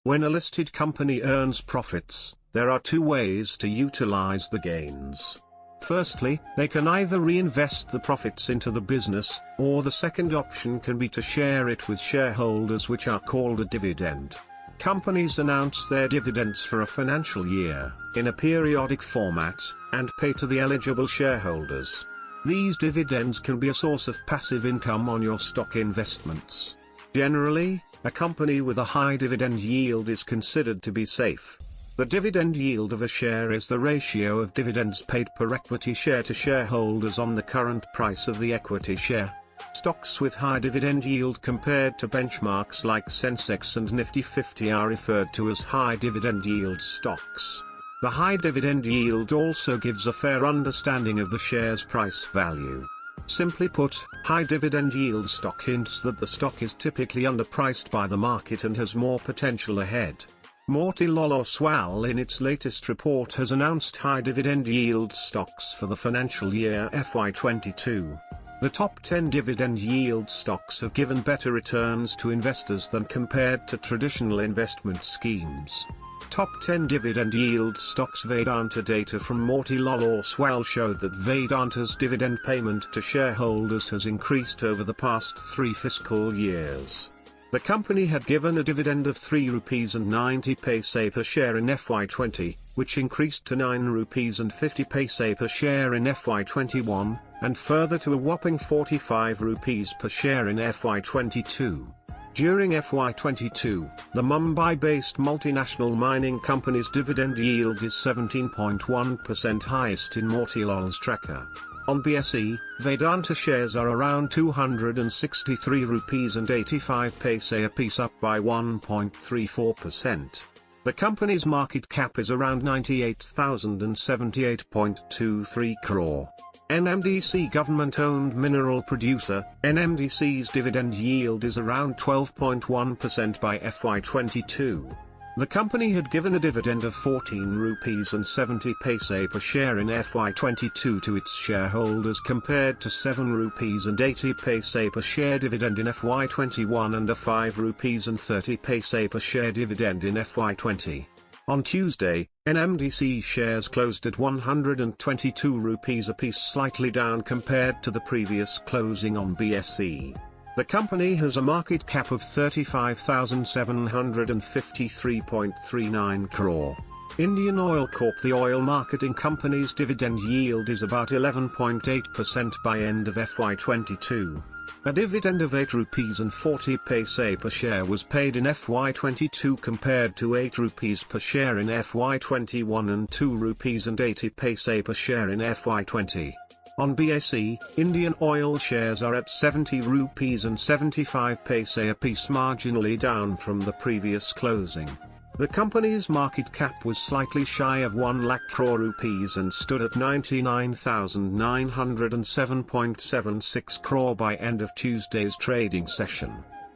When a listed company earns profits, there are two ways to utilize the gains. Firstly, they can either reinvest the profits into the business, or the second option can be to share it with shareholders, which are called a dividend. Companies announce their dividends for a financial year, in a periodic format, and pay to the eligible shareholders. These dividends can be a source of passive income on your stock investments. Generally, a company with a high dividend yield is considered to be safe. The dividend yield of a share is the ratio of dividends paid per equity share to shareholders on the current price of the equity share. Stocks with high dividend yield compared to benchmarks like Sensex and Nifty 50 are referred to as high dividend yield stocks. The high dividend yield also gives a fair understanding of the share's price value. Simply put, high dividend yield stock hints that the stock is typically underpriced by the market and has more potential ahead. Motilal Oswal in its latest report has announced high dividend yield stocks for the financial year FY22. The top 10 dividend yield stocks have given better returns to investors than compared to traditional investment schemes. Top 10 dividend yield stocks. Vedanta data from Motilal Oswal showed that Vedanta's dividend payment to shareholders has increased over the past 3 fiscal years. The company had given a dividend of 3 rupees and 90 paise per share in FY20, which increased to 9 rupees and 50 paise per share in FY21, and further to a whopping 45 rupees per share in FY22. During FY22, the Mumbai-based multinational mining company's dividend yield is 17.1%, highest in Motilal's tracker. On BSE, Vedanta shares are around 263 rupees and 85 paise a piece, up by 1.34%. The company's market cap is around 98,078.23 crore. NMDC government-owned mineral producer, NMDC's dividend yield is around 12.1% by FY22. The company had given a dividend of 14 rupees and 70 paise per share in FY22 to its shareholders, compared to 7 rupees and 80 paise per share dividend in FY21 and a 5 rupees and 30 paise per share dividend in FY20. On Tuesday, NMDC shares closed at 122 rupees apiece, slightly down compared to the previous closing on BSE. The company has a market cap of 35,753.39 crore. Indian Oil Corp. The oil marketing company's dividend yield is about 11.8% by end of FY22. A dividend of 8 rupees and 40 paise per share was paid in FY22 compared to 8 rupees per share in FY21 and 2 rupees and 80 paise per share in FY20. On BSE, Indian Oil shares are at 70 rupees and 75 paise apiece, marginally down from the previous closing. The company's market cap was slightly shy of 1 lakh crore rupees and stood at 99,907.76 crore by end of Tuesday's trading session.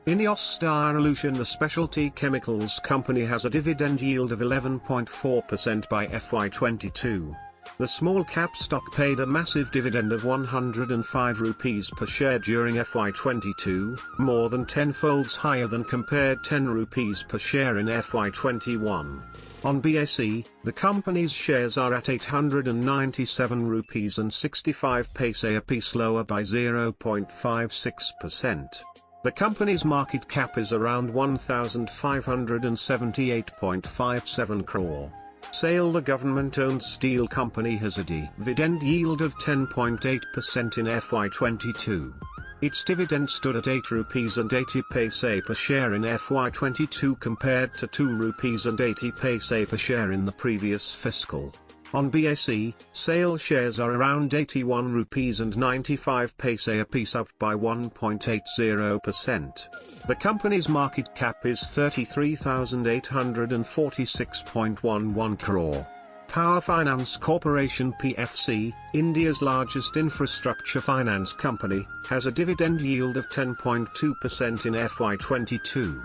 INEOS Star Illusion, the specialty chemicals company, has a dividend yield of 11.4% by FY22. The small cap stock paid a massive dividend of 105 rupees per share during FY22, more than 10-folds higher than compared 10 rupees per share in FY21. On BSE, the company's shares are at 897 rupees and 65 paise apiece, lower by 0.56%. The company's market cap is around 1,578.57 crore. SAIL, the government-owned steel company, has a dividend yield of 10.8% in FY22. Its dividend stood at 8 rupees and 80 paise per share in FY22 compared to 2 rupees and 80 paise per share in the previous fiscal. On BSE, SAIL shares are around 81 rupees and 95 paise apiece, up by 1.80%. The company's market cap is 33,846.11 crore. Power Finance Corporation PFC, India's largest infrastructure finance company, has a dividend yield of 10.2% in FY22.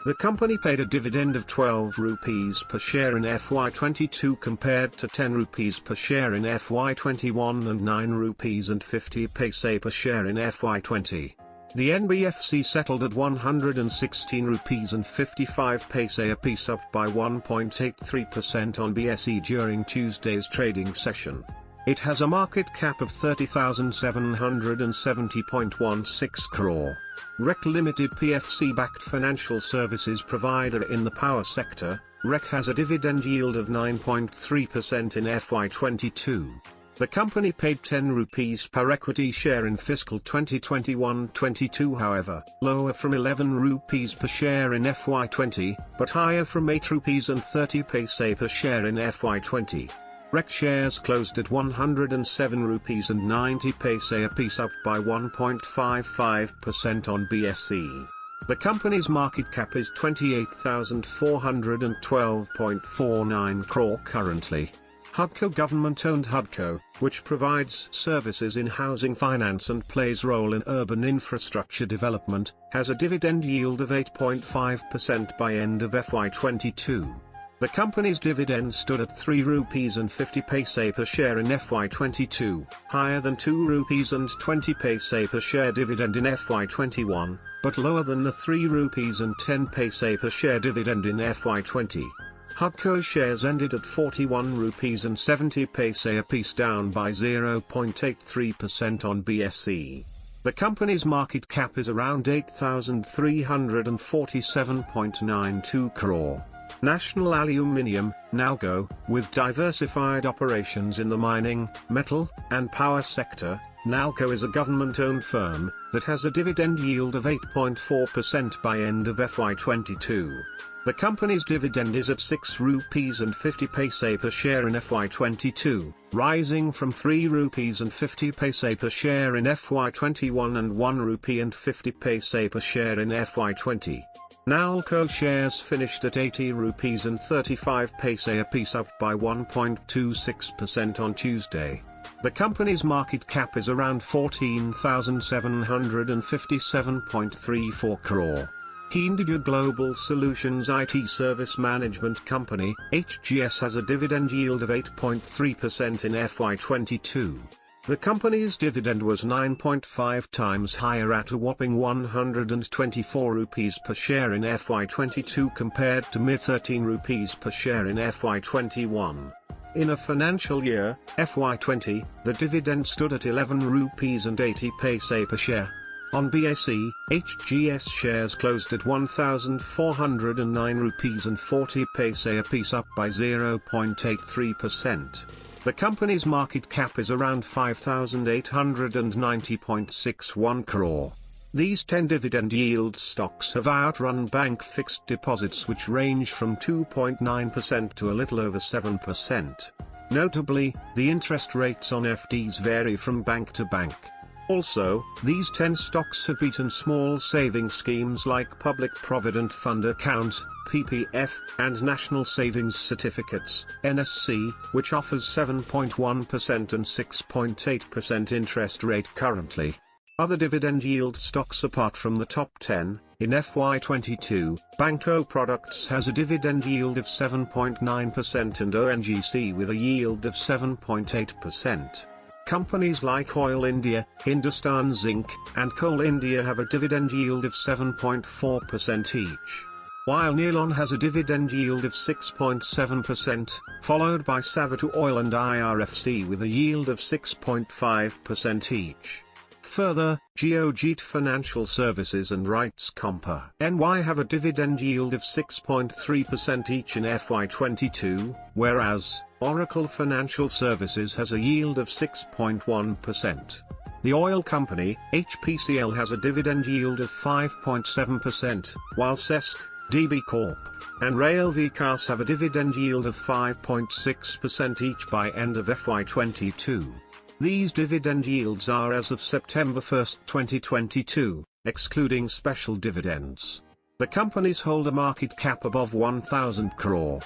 The company paid a dividend of 12 rupees per share in FY22 compared to 10 rupees per share in FY21 and 9 rupees and 50 paise per share in FY20. The NBFC settled at 116 rupees and 55 paise a piece, up by 1.83% on BSE during Tuesday's trading session. It has a market cap of 30,770.16 crore. REC Limited PFC-backed financial services provider in the power sector, REC has a dividend yield of 9.3% in FY22. The company paid 10 rupees per equity share in fiscal 2021-22, however, lower from 11 rupees per share in FY20, but higher from 8 rupees and 30 paise per share in FY20. REC shares closed at 107 rupees and 90 paise a piece, up by 1.55% on BSE. The company's market cap is 28,412.49 crore currently. HUDCO, government-owned HUDCO, which provides services in housing finance and plays role in urban infrastructure development, has a dividend yield of 8.5% by end of FY22. The company's dividend stood at 3 rupees and 50 paise per share in FY22, higher than 2 rupees and 20 paise per share dividend in FY21, but lower than the 3 rupees and 10 paise per share dividend in FY20. HUDCO shares ended at 41 rupees and 70 paise a piece, down by 0.83% on BSE. The company's market cap is around 8,347.92 crore. National Aluminium, NALCO, with diversified operations in the mining, metal, and power sector, NALCO is a government-owned firm that has a dividend yield of 8.4% by end of FY22. The company's dividend is at 6 rupees and 50 paise per share in FY22, rising from 3 rupees and 50 paise per share in FY21 and 1 rupee and 50 paise per share in FY20. NALCO shares finished at 80 rupees and 35 paise a piece, up by 1.26% on Tuesday. The company's market cap is around 14,757.34 crore. Hinduja Global Solutions IT Service Management Company, HGS, has a dividend yield of 8.3% in FY22. The company's dividend was 9.5 times higher at a whopping 124 rupees per share in FY22 compared to mere 13 rupees per share in FY21. In a financial year, FY20, the dividend stood at 11 rupees and 80 paise per share. On BSE, HGS shares closed at 1,409 rupees and 40 paise a piece, up by 0.83%. The company's market cap is around 5,890.61 crore. These 10 dividend yield stocks have outrun bank fixed deposits, which range from 2.9% to a little over 7%. Notably, the interest rates on FDs vary from bank to bank. Also, these 10 stocks have beaten small saving schemes like Public Provident Fund Account, PPF, and National Savings Certificates, NSC, which offers 7.1% and 6.8% interest rate currently. Other dividend yield stocks apart from the top 10, in FY22, Banco Products has a dividend yield of 7.9% and ONGC with a yield of 7.8%. Companies like Oil India, Hindustan Zinc, and Coal India have a dividend yield of 7.4% each. While Neelon has a dividend yield of 6.7%, followed by Savatu Oil and IRFC with a yield of 6.5% each. Further, Geojit Financial Services and Rights Compa NY have a dividend yield of 6.3% each in FY22, whereas Oracle Financial Services has a yield of 6.1%. The oil company, HPCL, has a dividend yield of 5.7%, while CESC, DB Corp, and Rail Vikas have a dividend yield of 5.6% each by end of FY22. These dividend yields are as of September 1, 2022, excluding special dividends. The companies hold a market cap above 1,000 crore.